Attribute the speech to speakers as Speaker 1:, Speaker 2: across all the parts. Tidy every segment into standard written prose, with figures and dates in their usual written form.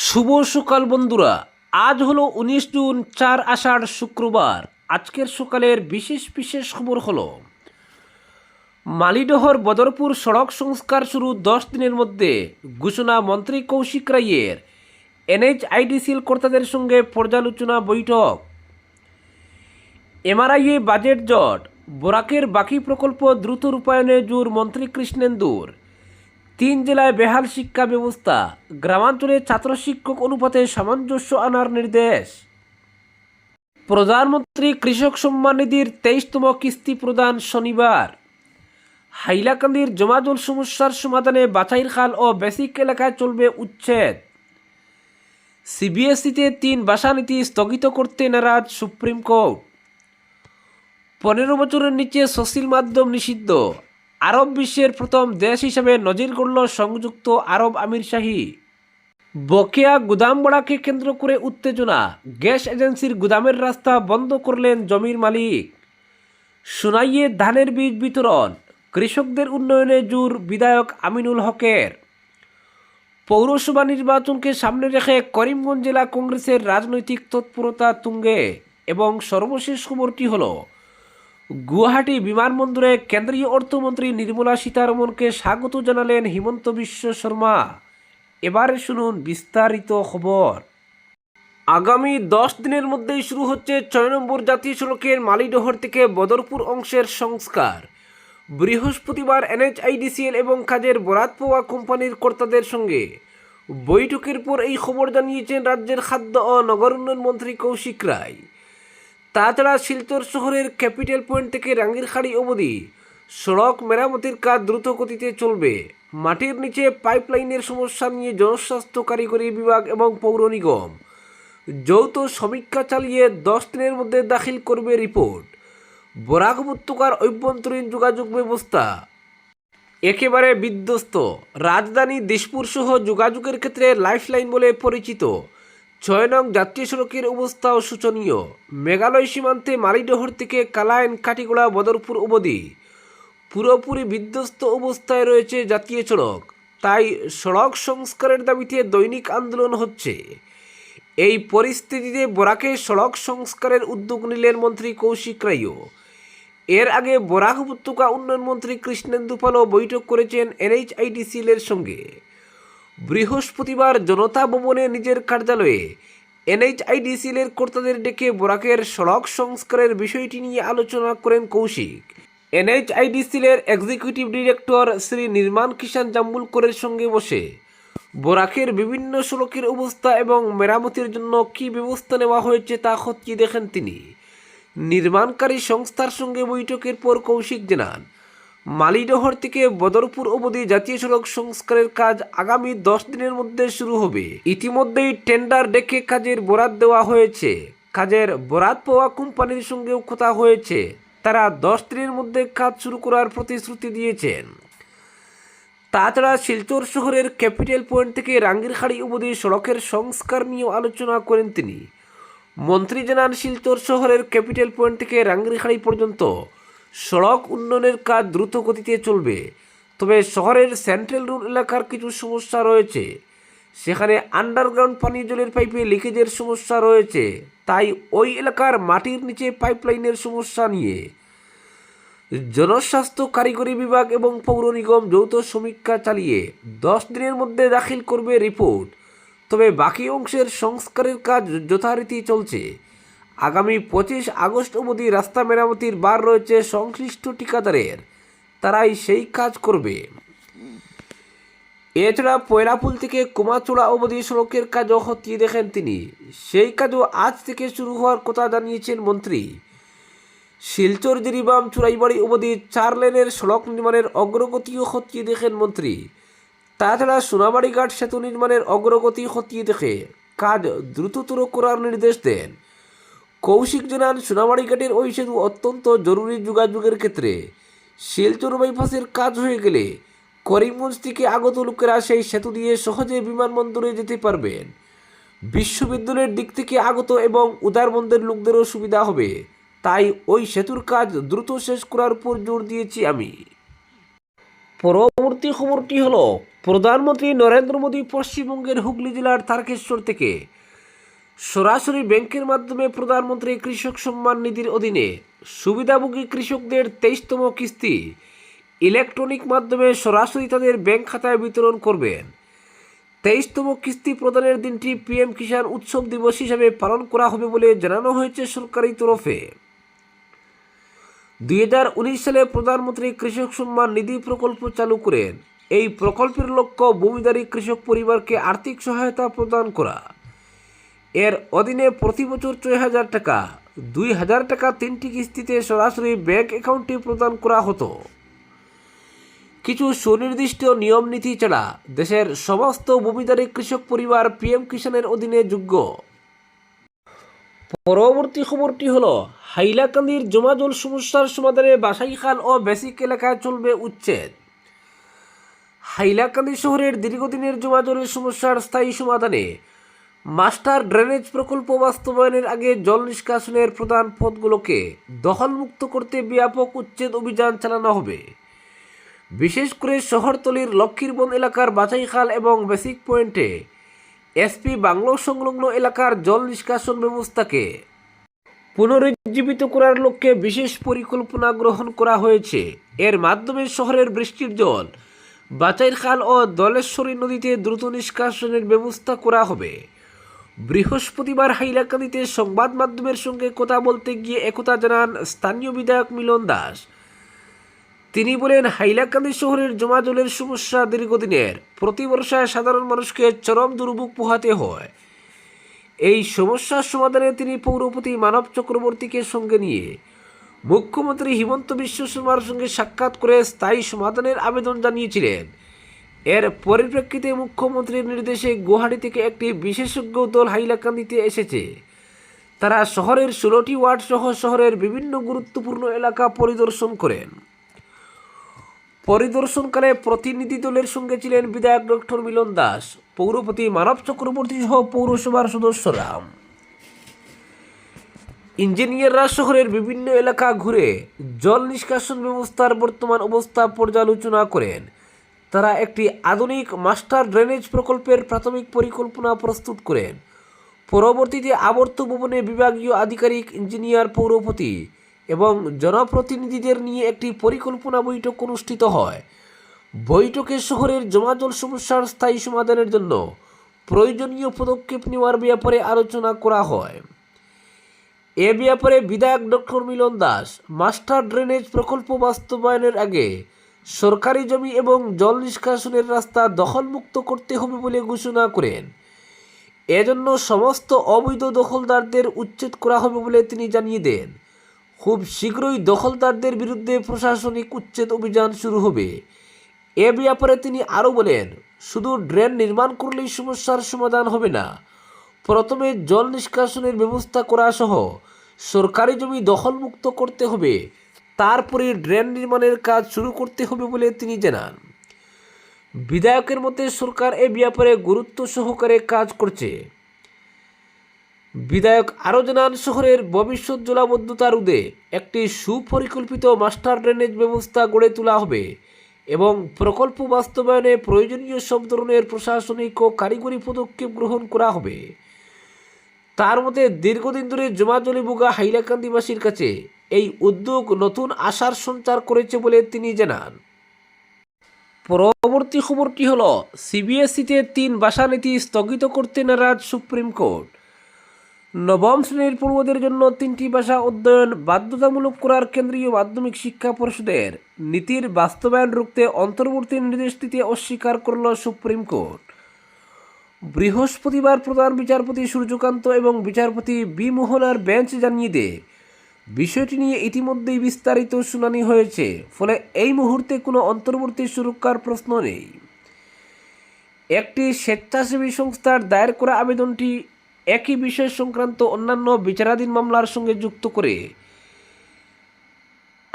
Speaker 1: শুভ সকাল বন্ধুরা। আজ হলো 19 জুন, 4 আষাঢ়, শুক্রবার। আজকের সকালের বিশেষ বিশেষ খবর হলো মালিডহর বদরপুর সড়ক সংস্কার শুরু 10 দিনের মধ্যে, ঘোষণা মন্ত্রী কৌশিক রায়ের। এনএইচআইডিসিএল কর্তাদের সঙ্গে পর্যালোচনা বৈঠক। এমআরআইএ বাজেট জট, বরাকের বাকি প্রকল্প দ্রুত রূপায়ণে জোর মন্ত্রী কৃষ্ণেন্দুর। 3 জেলায় বেহাল শিক্ষা ব্যবস্থা, গ্রামাঞ্চলে ছাত্র শিক্ষক অনুপাতে সামঞ্জস্য আনার নির্দেশ। প্রধানমন্ত্রী কৃষক সম্মান নিধির 23তম কিস্তি প্রদান শনিবার। হাইলাকান্দির জমাজল সমস্যার সমাধানে বাছাইর খাল ও বেসিক এলাকায় চলবে উচ্ছেদ। সিবিএসইতে 3 ভাষানীতি স্থগিত করতে নারাজ সুপ্রিম কোর্ট। 15 বছরের নিচে সোশ্যাল মাধ্যম নিষিদ্ধ, আরব বিশ্বের প্রথম দেশ হিসেবে নজির গড়ল সংযুক্ত আরব আমিরশাহী। বকেয়া গুদাম ভাড়াকে কেন্দ্র করে উত্তেজনা, গ্যাস এজেন্সির গুদামের রাস্তা বন্ধ করলেন জমির মালিক। সোনাইয়ে ধানের বীজ বিতরণ, কৃষকদের উন্নয়নে জোর বিধায়ক আমিনুল হকের। পৌরসভা নির্বাচনকে সামনে রেখে করিমগঞ্জ জেলা কংগ্রেসের রাজনৈতিক তৎপরতা তুঙ্গে। এবং সর্বশেষ খবরটি হলো গুয়াহাটি বিমানবন্দরে কেন্দ্রীয় অর্থমন্ত্রী নির্মলা সীতারমণকে স্বাগত জানালেন হিমন্ত বিশ্ব শর্মা। এবারে শুনুন বিস্তারিত খবর। আগামী 10 দিনের মধ্যেই শুরু হচ্ছে 6 নম্বর জাতীয় সড়কের মালিডহর থেকে বদরপুর অংশের সংস্কার। বৃহস্পতিবার এনএইচআইডিসিএল এবং কাজের বরাত পাওয়া কোম্পানির কর্তাদের সঙ্গে বৈঠকের পর এই খবর জানিয়েছেন রাজ্যের খাদ্য ও নগর উন্নয়ন মন্ত্রী কৌশিক রায়। তাছাড়া শিলচর শহরের ক্যাপিটাল পয়েন্ট থেকে রাঙ্গিরখাড়ি অবধি সড়ক মেরামতির কাজ দ্রুত গতিতে চলবে। মাটির নিচে পাইপলাইনের সমস্যা নিয়ে জনস্বাস্থ্য কারিগরি বিভাগ এবং পৌর নিগম যৌথ সমীক্ষা চালিয়ে 10 দিনের মধ্যে দাখিল করবে রিপোর্ট। বরাক উপত্যকার অভ্যন্তরীণ যোগাযোগ ব্যবস্থা একেবারে বিধ্বস্ত। রাজধানী দিশপুর সহ যোগাযোগের ক্ষেত্রে লাইফলাইন বলে পরিচিত 6 নং জাতীয় সড়কের অবস্থাও শোচনীয়। মেঘালয় সীমান্তে মালিডহর থেকে কালাইন, কাটিগোড়া, বদরপুর অবধি পুরোপুরি বিধ্বস্ত অবস্থায় রয়েছে জাতীয় সড়ক। তাই সড়ক সংস্কারের দাবিতে দৈনিক আন্দোলন হচ্ছে। এই পরিস্থিতিতে বরাকে সড়ক সংস্কারের উদ্যোগ নিলেন মন্ত্রী কৌশিক রায়ও। এর আগে বরাক উপত্যকা উন্নয়ন মন্ত্রী কৃষ্ণেন্দু পালও বৈঠক করেছেন এনএইচআইডিসিএল এর সঙ্গে। বৃহস্পতিবার জনতা ভবনে নিজের কার্যালয়ে এনএইচআইডিসিএল এর কর্তাদের ডেকে বরাকের সড়ক সংস্কারের বিষয়টি নিয়ে আলোচনা করেন কৌশিক। এনএইচআইডিসিএল এর এক্সিকিউটিভ ডিরেক্টর শ্রী নির্মাণ কিষাণ জাম্বুলকরের সঙ্গে বসে বরাকের বিভিন্ন সড়কের অবস্থা এবং মেরামতির জন্য কী ব্যবস্থা নেওয়া হয়েছে তা খতিয়ে দেখেন তিনি। নির্মাণকারী সংস্থার সঙ্গে বৈঠকের পর কৌশিক জানান, মালিডহর থেকে বদরপুর অবধি জাতীয় সড়ক সংস্কারের কাজ আগামী 10 দিনের মধ্যে শুরু হবে। ইতিমধ্যেই টেন্ডার ডেকে কাজের বরাত দেওয়া হয়েছে। কাজের বরাত পাওয়া কোম্পানির সঙ্গেও কথা হয়েছে, তারা 10 দিনের মধ্যে কাজ শুরু করার প্রতিশ্রুতি দিয়েছেন। তাছাড়া শিলচর শহরের ক্যাপিটাল পয়েন্ট থেকে রাঙ্গিরখাড়ি অবধি সড়কের সংস্কার নিয়েও আলোচনা করেন তিনি। মন্ত্রী জানান, শিলচর শহরের ক্যাপিটাল পয়েন্ট থেকে রাঙ্গিরখাড়ি পর্যন্ত সড়ক উন্নয়নের কাজ দ্রুত গতিতে চলবে। তবে শহরের সেন্ট্রাল রোড এলাকার কিছু সমস্যা রয়েছে, সেখানে আন্ডারগ্রাউন্ড পানীয় জলের পাইপে লিকেজের সমস্যা রয়েছে। তাই ওই এলাকার মাটির নিচে পাইপলাইনের সমস্যা নিয়ে জনস্বাস্থ্য কারিগরি বিভাগ এবং পৌর নিগম যৌথ সমীক্ষা চালিয়ে 10 দিনের মধ্যে দাখিল করবে রিপোর্ট। তবে বাকি অংশের সংস্কারের কাজ যথারীতি চলছে। আগামী 25 আগস্ট অবধি রাস্তা মেরামতির বার রয়েছে সংশ্লিষ্ট ঠিকাদারের, তারাই সেই কাজ করবে। এছাড়া পয়লাপুল থেকে কুমাচোড়া অবধি সড়কের কাজও খতিয়ে দেখেন তিনি। সেই কাজও আজ থেকে শুরু হওয়ার কথা জানিয়েছেন মন্ত্রী। শিলচর জিরিবাম চুরাইবাড়ি অবধি 4 লেনের সড়ক নির্মাণের অগ্রগতিও খতিয়ে দেখেন মন্ত্রী। তাছাড়া সোনাবাড়িঘাট সেতু নির্মাণের অগ্রগতি খতিয়ে দেখে কাজ দ্রুততর করার নির্দেশ দেন। কৌশিক জানান, সোনাবাড়িঘাটের ওই সেতু অত্যন্ত জরুরি যোগাযোগের ক্ষেত্রে। শিলচর বাইপাসের কাজ হয়ে গেলে করিমগঞ্জ থেকে আগত লোকেরা সেই সেতু দিয়ে সহজে বিমানবন্দরে যেতে পারবেন। বিশ্ববিদ্যালয়ের দিক থেকে আগত এবং উদারবন্দের লোকদেরও সুবিধা হবে। তাই ওই সেতুর কাজ দ্রুত শেষ করার উপর জোর দিয়েছি আমি। পরবর্তী খবরটি হলো, প্রধানমন্ত্রী নরেন্দ্র মোদী পশ্চিমবঙ্গের হুগলি জেলার তারকেশ্বর থেকে সরাসরি ব্যাংকের মাধ্যমে প্রধানমন্ত্রী কৃষক সম্মান নিধির অধীনে সুবিধাভোগী কৃষকদের 23তম কিস্তি ইলেকট্রনিক মাধ্যমে সরাসরি তাদের ব্যাংক খাতায় বিতরণ করবেন। 23তম কিস্তি প্রদানের দিনটি পিএম কিষাণ উৎসব দিবস হিসাবে পালন করা হবে বলে জানানো হয়েছে সরকারি তরফে। 2019 সালে প্রধানমন্ত্রী কৃষক সম্মান নিধি প্রকল্প চালু করেন। এই প্রকল্পের লক্ষ্য ভূমিধারী কৃষক পরিবারকে আর্থিক সহায়তা প্রদান করা। এর অধীনে প্রতি বছর 6,000 টাকা, 2,000 টাকা 3টি কিস্তিতে সরাসরি ব্যাংক অ্যাকাউন্টে প্রদান করা হতো। কিছু সুনির্দিষ্ট নিয়ম নীতি ছাড়া দেশের সমস্ত ভূমিধারী কৃষক পরিবার পিএম কিষাণের অধীনে যোগ্য। পরবর্তী খবরটি হলো, হাইলাকান্দির জমাজল সমস্যার সমাধানে বাসাইখাল ও বেসিক এলাকায় চলবে উচ্ছেদ। হাইলাকান্দি শহরের দীর্ঘদিনের জমাজলের সমস্যার স্থায়ী সমাধানে মাস্টার ড্রেনেজ প্রকল্প বাস্তবায়নের আগে জল নিষ্কাশনের প্রধান পথগুলোকে দখলমুক্ত করতে ব্যাপক উচ্ছেদ অভিযান চালানো হবে। বিশেষ করে শহরতলির লক্ষ্মীরবন এলাকার বাছাইখাল এবং বেসিক পয়েন্টে এসপি বাংলো সংলগ্ন এলাকার জল নিষ্কাশন ব্যবস্থাকে পুনরুজ্জীবিত করার লক্ষ্যে বিশেষ পরিকল্পনা গ্রহণ করা হয়েছে। এর মাধ্যমে শহরের বৃষ্টির জল বাছাইখাল ও দলেশ্বরী নদীতে দ্রুত নিষ্কাশনের ব্যবস্থা করা হবে। বৃহস্পতিবার হাইলাকান্দিতে সংবাদ মাধ্যমের সঙ্গে কথা বলতে গিয়ে একথা জানান স্থানীয় বিধায়ক মিলন দাস। তিনি বলেন, হাইলাকান্দি শহরের জমাজলের সমস্যা দীর্ঘদিনের। প্রতি বর্ষায় সাধারণ মানুষকে চরম দুর্ভোগ পোহাতে হয়। এই সমস্যার সমাধানে তিনি পৌরপতি মানব চক্রবর্তীকে সঙ্গে নিয়ে মুখ্যমন্ত্রী হিমন্ত বিশ্ব শর্মার সঙ্গে সাক্ষাৎ করে স্থায়ী সমাধানের আবেদন জানিয়েছিলেন। এর পরিপ্রেক্ষিতে মুখ্যমন্ত্রীর নির্দেশে গুয়াহাটি থেকে একটি বিশেষজ্ঞ দল হাইলাকান্দিতে এসেছে। তারা শহরের 16টি ওয়ার্ড সহ শহরের বিভিন্ন গুরুত্বপূর্ণ এলাকা পরিদর্শন করেন। পরিদর্শনকালে প্রতিনিধি দলের সঙ্গে ছিলেন বিধায়ক ডক্টর মিলন দাস, পৌরপতি মানব চক্রবর্তী সহ পৌরসভার সদস্যরা। ইঞ্জিনিয়াররা শহরের বিভিন্ন এলাকা ঘুরে জল নিষ্কাশন ব্যবস্থার বর্তমান অবস্থা পর্যালোচনা করেন। তারা একটি আধুনিক মাস্টার ড্রেনেজ প্রকল্পের প্রাথমিক পরিকল্পনা প্রস্তুত করেন। পরবর্তীতে আবর্ত ভবনে বিভাগীয় আধিকারিক, ইঞ্জিনিয়ার, পৌরপতি এবং জনপ্রতিনিধিদের নিয়ে একটি পরিকল্পনা বৈঠক অনুষ্ঠিত হয়। বৈঠকে শহরের জমাজল সমস্যার স্থায়ী সমাধানের জন্য প্রয়োজনীয় পদক্ষেপ নেওয়ার ব্যাপারে আলোচনা করা হয়। এ ব্যাপারে বিধায়ক ডক্টর মিলন দাস মাস্টার ড্রেনেজ প্রকল্প বাস্তবায়নের আগে সরকারি জমি এবং জল নিষ্কাশনের রাস্তা দখলমুক্ত করতে হবে বলে ঘোষণা করেন। এজন্য সমস্ত অবৈধ দখলদারদের উচ্ছেদ করা হবে বলে তিনি জানিয়ে দেন। খুব শীঘ্রই দখলদারদের বিরুদ্ধে প্রশাসনিক উচ্ছেদ অভিযান শুরু হবে। এ ব্যাপারে তিনি আরও বলেন, শুধু ড্রেন নির্মাণ করলেই সমস্যার সমাধান হবে না। প্রথমে জল নিষ্কাশনের ব্যবস্থা করা সহ সরকারি জমি দখলমুক্ত করতে হবে, তারপরে ড্রেন নির্মাণের কাজ শুরু করতে হবে বলে তিনি জানান। বিধায়কের মতে সরকার এ ব্যাপারে গুরুত্ব সহকারে কাজ করছে। বিধায়ক আরও জানান, শহরের ভবিষ্যৎ জলাবদ্ধতা রোধে একটি সুপরিকল্পিত মাস্টার ড্রেনেজ ব্যবস্থা গড়ে তোলা হবে এবং প্রকল্প বাস্তবায়নে প্রয়োজনীয় সব ধরনের প্রশাসনিক ও কারিগরি পদক্ষেপ গ্রহণ করা হবে। তার মতে দীর্ঘদিন ধরে জমাজলে ভোগা হাইলাকান্দিবাসীর কাছে এই উদ্যোগ নতুন আশার সঞ্চার করেছে বলে তিনি জানান। পরবর্তী খবরটি হল, সিবিএসইতে 3 ভাষানীতি স্থগিত করতে নারাজ সুপ্রিম কোর্ট। নবম শ্রেণীর পড়ুয়াদের জন্য 3টি ভাষা অধ্যয়ন বাধ্যতামূলক করার কেন্দ্রীয় মাধ্যমিক শিক্ষা পরিষদের নীতির বাস্তবায়ন রুখতে অন্তর্বর্তী নির্দেশ দিতে অস্বীকার করল সুপ্রিম কোর্ট। বৃহস্পতিবার প্রধান বিচারপতি সূর্যকান্ত এবং বিচারপতি বি মোহনার বেঞ্চ জানিয়ে দেয়, বিষয়টি নিয়ে ইতিমধ্যেই বিস্তারিত শুনানি হয়েছে, ফলে এই মুহূর্তে কোনো অন্তর্বর্তী সুরক্ষার প্রশ্ন নেই। একটি স্বেচ্ছাসেবী সংস্থার দায়ের করা আবেদনটি একই বিষয় সংক্রান্ত অন্যান্য বিচারাধীন মামলার সঙ্গে যুক্ত করে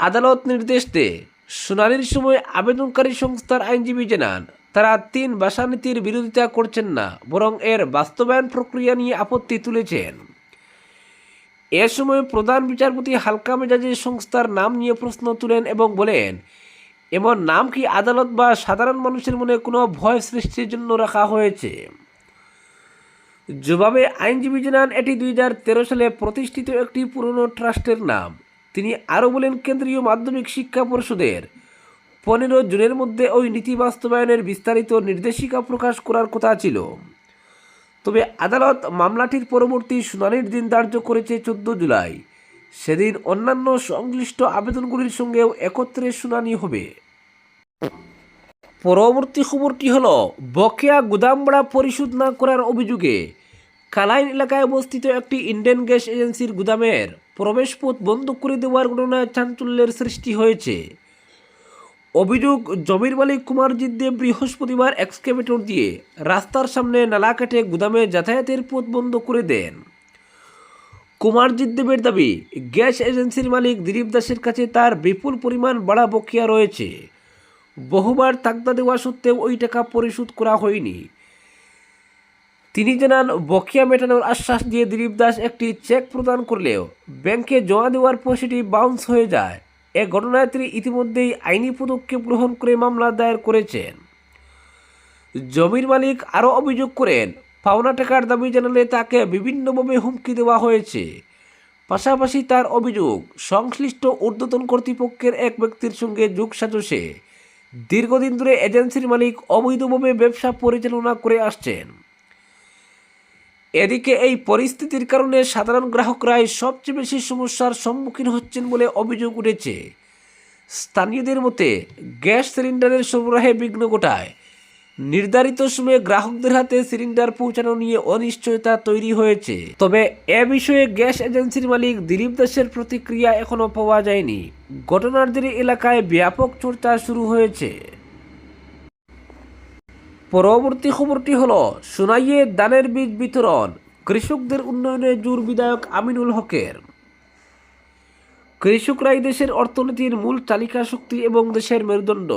Speaker 1: আদালত নির্দেশ দেয়। শুনানির সময় আবেদনকারী সংস্থার আইনজীবী জানান, তারা 3 ভাষানীতির বিরোধিতা করছেন না, বরং এর বাস্তবায়ন প্রক্রিয়া নিয়ে আপত্তি তুলেছেন। এ সময় প্রধান বিচারপতি হালকা মেজাজে সংস্থার নাম নিয়ে প্রশ্ন তুলেন এবং বলেন, এমন নাম কি আদালত বা সাধারণ মানুষের মনে কোনো ভয় সৃষ্টির জন্য রাখা হয়েছে? জবাবে আইনজীবী জানান, এটি 2013 সালে প্রতিষ্ঠিত একটি পুরনো ট্রাস্টের নাম। তিনি আরও বলেন, কেন্দ্রীয় মাধ্যমিক শিক্ষা পর্ষদের 15 জুনের মধ্যে ওই নীতি বাস্তবায়নের বিস্তারিত নির্দেশিকা প্রকাশ করার কথা ছিল। তবে আদালত মামলাটির পরবর্তী শুনানির দিন ধার্য করেছে 14 জুলাই। সেদিন অন্যান্য সংশ্লিষ্ট আবেদনগুলির সঙ্গেও একত্রে শুনানি হবে। পরবর্তী খবরটি হল, বকেয়া গুদাম ভাড়া পরিশোধ না করার অভিযোগে কালাইন এলাকায় অবস্থিত একটি ইন্ডিয়ান গ্যাস এজেন্সির গুদামের প্রবেশপথ বন্ধ করে দেওয়ার ঘটনায় চাঞ্চল্যের সৃষ্টি হয়েছে। অভিযোগ, জমির মালিক কুমারজিৎ দেব বৃহস্পতিবার এক্সকেভেটর দিয়ে রাস্তার সামনে নালা কেটে গুদামে যাতায়াতের পথ বন্ধ করে দেন। কুমারজিৎ দেবের দাবি, গ্যাস এজেন্সির মালিক দিলীপ দাসের কাছে তার বিপুল পরিমাণ ভাড়া বকেয়া রয়েছে। বহুবার তাগদা দেওয়া সত্ত্বেও ওই টাকা পরিশোধ করা হয়নি। তিনি জানান, বকেয়া মেটানোর আশ্বাস দিয়ে দিলীপ দাস একটি চেক প্রদান করলেও ব্যাংকে জমা দেওয়ার পর সেটি বাউন্স হয়ে যায়। এ ঘটনায় তিনি ইতিমধ্যেই আইনি পদক্ষেপ গ্রহণ করে মামলা দায়ের করেছেন। জমির মালিক আরও অভিযোগ করেন, পাওনা টাকার দাবি জানালে তাকে বিভিন্নভাবে হুমকি দেওয়া হয়েছে। পাশাপাশি তার অভিযোগ, সংশ্লিষ্ট ঊর্ধ্বতন কর্তৃপক্ষের এক ব্যক্তির সঙ্গে যোগসাজশে দীর্ঘদিন ধরে এজেন্সির মালিক অবৈধভাবে ব্যবসা পরিচালনা করে আসছেন। এদিকে এই পরিস্থিতির কারণে সাধারণ গ্রাহকরাই সবচেয়ে বেশি সমস্যার সম্মুখীন হচ্ছেন বলে অভিযোগ উঠেছে। স্থানীয়দের মতে, গ্যাস সিলিন্ডারের সরবরাহে বিঘ্ন ঘটায় নির্ধারিত সময়ে গ্রাহকদের হাতে সিলিন্ডার পৌঁছানো নিয়ে অনিশ্চয়তা তৈরি হয়েছে। তবে এ বিষয়ে গ্যাস এজেন্সির মালিক দিলীপ দাসের প্রতিক্রিয়া এখনও পাওয়া যায়নি। ঘটনার জেরে এলাকায় ব্যাপক চর্চা শুরু হয়েছে। পরবর্তী খবরটি হল, সোনাইয়ে ধানের বীজ বিতরণ, কৃষকদের উন্নয়নে জোর বিধায়ক আমিনুল হকের। কৃষকরাই দেশের অর্থনীতির মূল চালিকা শক্তি এবং দেশের মেরুদণ্ড।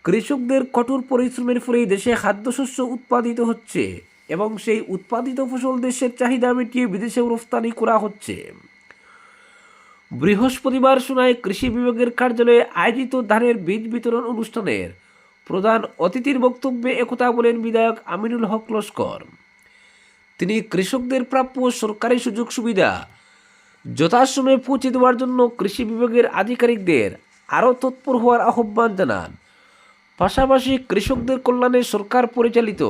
Speaker 1: কৃষকদের কঠোর পরিশ্রমের ফলেই দেশে খাদ্যশস্য উৎপাদিত হচ্ছে এবং সেই উৎপাদিত ফসল দেশের চাহিদা মিটিয়ে বিদেশেও রফতানি করা হচ্ছে। বৃহস্পতিবার সোনাই কৃষি বিভাগের কার্যালয়ে আয়োজিত ধানের বীজ বিতরণ অনুষ্ঠানের প্রধান অতিথির বক্তব্যে একথা বলেন বিধায়ক আমিনুল হক লস্কর। তিনি কৃষকদের প্রাপ্য সরকারি সুযোগ সুবিধা যথাসময়ে পৌঁছে দেওয়ার জন্য কৃষি বিভাগের আধিকারিকদের আরও তৎপর হওয়ার আহ্বান জানান। পাশাপাশি কৃষকদের কল্যাণে সরকার পরিচালিত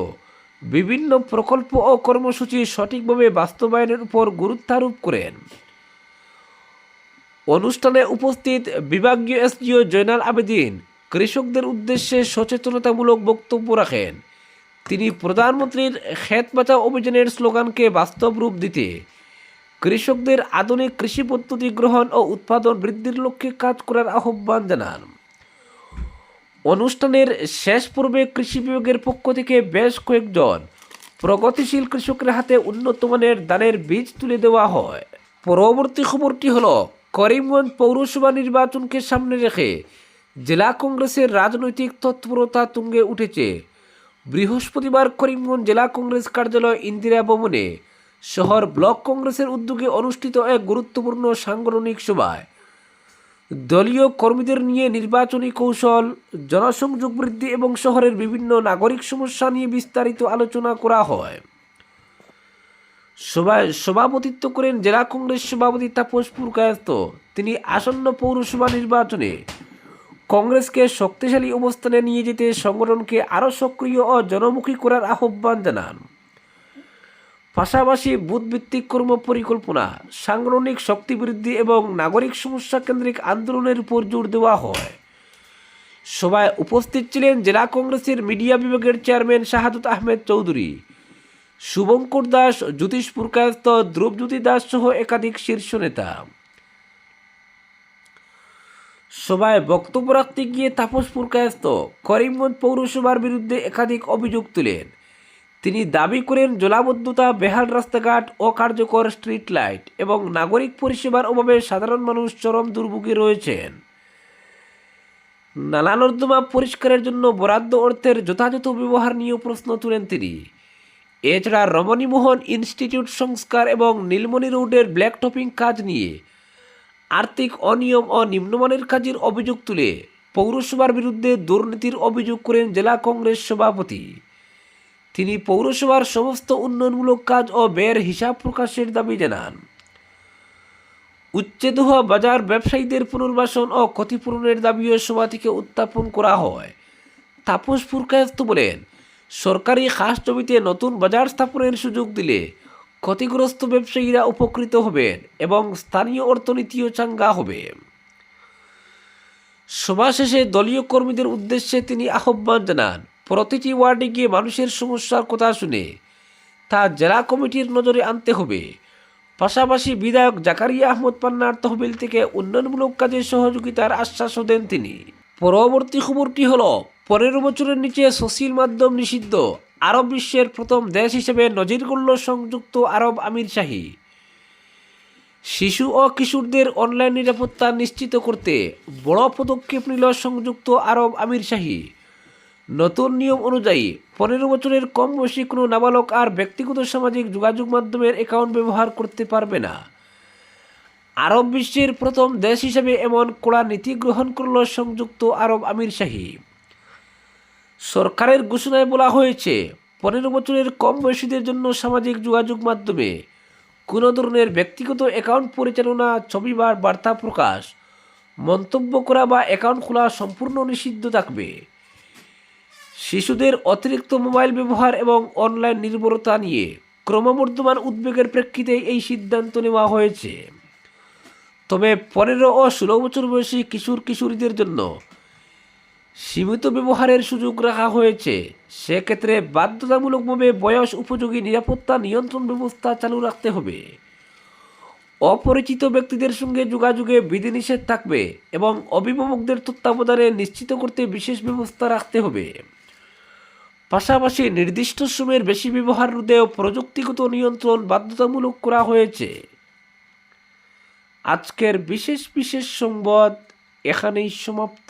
Speaker 1: বিভিন্ন প্রকল্প ও কর্মসূচি সঠিকভাবে বাস্তবায়নের উপর গুরুত্ব আরোপ করেন। অনুষ্ঠানে উপস্থিত বিভাগীয় এসডিও জয়নাল আবেদিন কৃষকদের উদ্দেশ্যে সচেতনতামূলক বক্তব্য রাখেন। তিনি প্রধানমন্ত্রীর ক্ষেত বাঁচাও অভিযানের স্লোগানকে বাস্তব রূপ দিতে কৃষকদের আধুনিক কৃষি পদ্ধতি গ্রহণ ও উৎপাদন বৃদ্ধির লক্ষ্যে কাজ করার আহ্বান জানান। অনুষ্ঠানের শেষ পর্বে কৃষি বিভাগের পক্ষ থেকে বেশ কয়েকজন প্রগতিশীল কৃষকের হাতে উন্নত মানের ধানের বীজ তুলে দেওয়া হয়। পরবর্তী খবরটি হল, করিমগঞ্জ পৌরসভা নির্বাচনকে সামনে রেখে জেলা কংগ্রেসের রাজনৈতিক তৎপরতা তুঙ্গে উঠেছে। বৃহস্পতিবার করিমগঞ্জ জেলা কংগ্রেস কার্যালয় ইন্দিরা ভবনে শহর ব্লক কংগ্রেসের উদ্যোগে অনুষ্ঠিত এক গুরুত্বপূর্ণ সাংগঠনিক সভায় দলীয় কর্মীদের নিয়ে নির্বাচনী কৌশল, জনসংযোগ বৃদ্ধি এবং শহরের বিভিন্ন নাগরিক সমস্যা নিয়ে বিস্তারিত আলোচনা করা হয়। সভায় সভাপতিত্ব করেন জেলা কংগ্রেস সভাপতি তাপস পুরকায়স্থ। তিনি আসন্ন পৌরসভা নির্বাচনে কংগ্রেসকে শক্তিশালী অবস্থানে নিয়ে যেতে সংগঠনকে আরও সক্রিয় ও জনমুখী করার আহ্বান জানান। পাশাপাশি বুথভিত্তিক কর্ম পরিকল্পনা, সাংগঠনিক শক্তি বৃদ্ধি এবং নাগরিক সমস্যা কেন্দ্রিক আন্দোলনের উপর জোর দেওয়া হয়। সভায় উপস্থিত ছিলেন জেলা কংগ্রেসের মিডিয়া বিভাগের চেয়ারম্যান শাহাদত আহমেদ চৌধুরী, শুভঙ্কর দাস, জ্যোতিষ পুরকায়স্থ, ধ্রুবজ্যোতি দাস সহ একাধিক শীর্ষ নেতা। সভায় বক্তব্য রাখতে গিয়ে তাপস পুরকায়স্থ করিমগঞ্জ পৌরসভার বিরুদ্ধে একাধিক অভিযোগ তুলেন। তিনি দাবি করেন, জলাবদ্ধতা, বেহাল রাস্তাঘাট, অকার্যকর স্ট্রিট লাইট এবং নাগরিক পরিষেবার অভাবে সাধারণ মানুষ চরম দুর্ভোগে রয়েছেন। নালা নর্দমা পরিষ্কারের জন্য বরাদ্দ অর্থের যথাযথ ব্যবহার নিয়েও প্রশ্ন তুলেন তিনি। এছাড়া রমণীমোহন ইনস্টিটিউট সংস্কার এবং নীলমণি রোডের ব্ল্যাক টপিং কাজ নিয়ে আর্থিক অনিয়ম ও নিম্নমানের কাজের অভিযোগ তুলে পৌরসভার বিরুদ্ধে দুর্নীতির অভিযোগ করেন জেলা কংগ্রেস সভাপতি। তিনি পৌরসভার সমস্ত উন্নয়নমূলক কাজ ও ব্যয়ের হিসাব প্রকাশের দাবি জানান। উচ্ছেদ হওয়া বাজার ব্যবসায়ীদের পুনর্বাসন ও ক্ষতিপূরণের দাবিও সভা থেকে উত্থাপন করা হয়। তাপস পুরকায়স্থ বলেন, সরকারি খাস জমিতে নতুন বাজার স্থাপনের সুযোগ দিলে ক্ষতিগ্রস্ত ব্যবসায়ীরা উপকৃত হবেন এবং স্থানীয় অর্থনীতিও চাঙ্গা হবে। সভা শেষে দলীয় কর্মীদের উদ্দেশ্যে তিনি আহ্বান জানান, প্রতিটি ওয়ার্ডে গিয়ে মানুষের সমস্যার কথা শুনে তা জেলা কমিটির নজরে আনতে হবে। পাশাপাশি বিধায়ক জাকারিয়া আহমদ পান্নার তহবিল থেকে উন্নয়নমূলক কাজে সহযোগিতার আশ্বাসও দেন তিনি। পরবর্তী খবরটি হল, 15 বছরের নিচে সোশ্যাল মাধ্যম নিষিদ্ধ, আরব বিশ্বের প্রথম দেশ হিসেবে নজির গড়ল সংযুক্ত আরব আমিরশাহী। শিশু ও কিশোরদের অনলাইন নিরাপত্তা নিশ্চিত করতে বড় পদক্ষেপ নিল সংযুক্ত আরব আমিরশাহী। নতুন নিয়ম অনুযায়ী 15 বছরের কম বয়সী কোনো নাবালক আর ব্যক্তিগত সামাজিক যোগাযোগ মাধ্যমের অ্যাকাউন্ট ব্যবহার করতে পারবে না। আরব বিশ্বের প্রথম দেশ হিসেবে এমন কড়া নীতি গ্রহণ করল সংযুক্ত আরব আমিরশাহী। সরকারের ঘোষণায় বলা হয়েছে, 15 বছরের কম বয়সীদের জন্য সামাজিক যোগাযোগ মাধ্যমে কোনো ধরনের ব্যক্তিগত অ্যাকাউন্ট পরিচালনা, ছবি বা বার্তা প্রকাশ, মন্তব্য করা বা অ্যাকাউন্ট খোলা সম্পূর্ণ নিষিদ্ধ থাকবে। শিশুদের অতিরিক্ত মোবাইল ব্যবহার এবং অনলাইন নির্ভরতা নিয়ে ক্রমবর্ধমান উদ্বেগের প্রেক্ষিতে এই সিদ্ধান্ত নেওয়া হয়েছে। তবে 15 ও 16 বছর বয়সী কিশোর কিশোরীদের জন্য সীমিত ব্যবহারের সুযোগ রাখা হয়েছে। সেক্ষেত্রে বাধ্যতামূলকভাবে বয়স উপযোগী নিরাপত্তা নিয়ন্ত্রণ ব্যবস্থা চালু রাখতে হবে। অপরিচিত ব্যক্তিদের সঙ্গে যোগাযোগে বিধিনিষেধ থাকবে এবং অভিভাবকদের তত্ত্বাবধানে নিশ্চিত করতে বিশেষ ব্যবস্থা রাখতে হবে। পাশাপাশি নির্দিষ্ট সময়ের বেশি ব্যবহার রোধেও প্রযুক্তিগত নিয়ন্ত্রণ বাধ্যতামূলক করা হয়েছে। আজকের বিশেষ সংবাদ এখানেই সমাপ্ত।